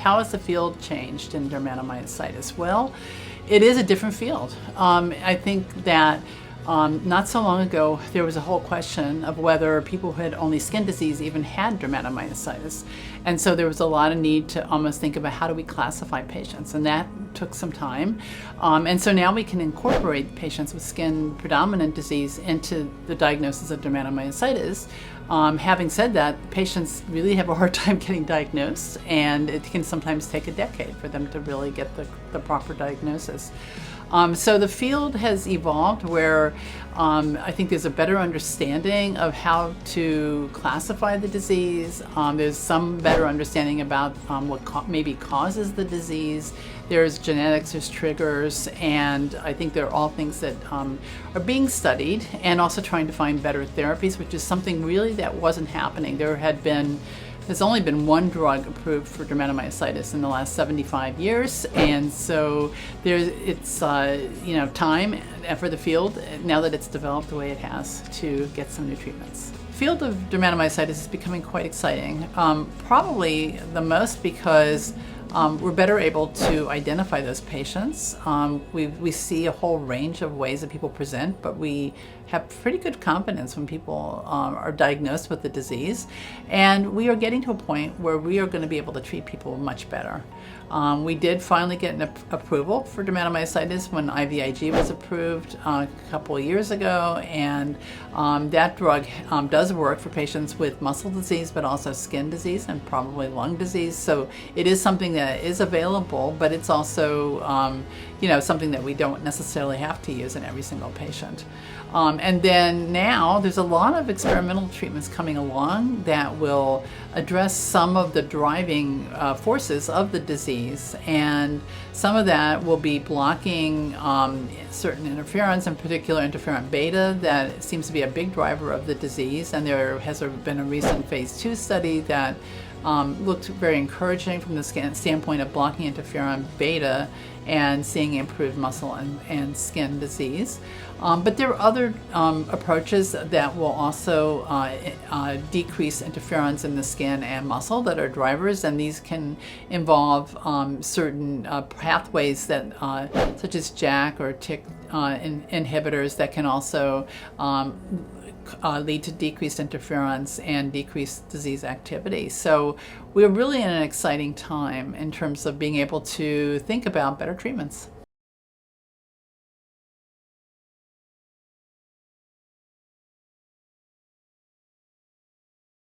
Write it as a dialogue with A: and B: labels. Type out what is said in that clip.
A: how has the field changed in dermatomyositis? Well, it is a different field. I think that not so long ago, there was a whole question of whether people who had only skin disease even had dermatomyositis. And so there was a lot of need to almost think about how do we classify patients, and that took some time. And so now we can incorporate patients with skin-predominant disease into the diagnosis of dermatomyositis. Having said that, patients really have a hard time getting diagnosed, and it can sometimes take a decade for them to really get the proper diagnosis. So the field has evolved where I think there's a better understanding of how to classify the disease. There's some better understanding about what maybe causes the disease. There's genetics, there's triggers, and I think they're all things that are being studied, and also trying to find better therapies, which is something really that wasn't happening. There's only been one drug approved for dermatomyositis in the last 75 years, and so it's time for the field, now that it's developed the way it has, to get some new treatments. The field of dermatomyositis is becoming quite exciting, probably the most because we're better able to identify those patients. We see a whole range of ways that people present, but we have pretty good confidence when people are diagnosed with the disease. And we are getting to a point where we are going to be able to treat people much better. We did finally get an approval for dermatomyositis when IVIG was approved a couple of years ago, and that drug does work for patients with muscle disease, but also skin disease and probably lung disease. So it is something that is available, but it's also something that we don't necessarily have to use in every single patient. And then now there's a lot of experimental treatments coming along that will address some of the driving forces of the disease, and some of that will be blocking certain interferons, in particular interferon beta, that seems to be a big driver of the disease. And there has been a recent phase 2 study that looked very encouraging from the standpoint of blocking interferon beta and seeing improved muscle and skin disease. But there are other approaches that will also decrease interferons in the skin and muscle that are drivers, and these can involve certain pathways that, such as JAK or TYK inhibitors, that can also lead to decreased interferons and decreased disease activity. So we're really in an exciting time in terms of being able to think about better treatments.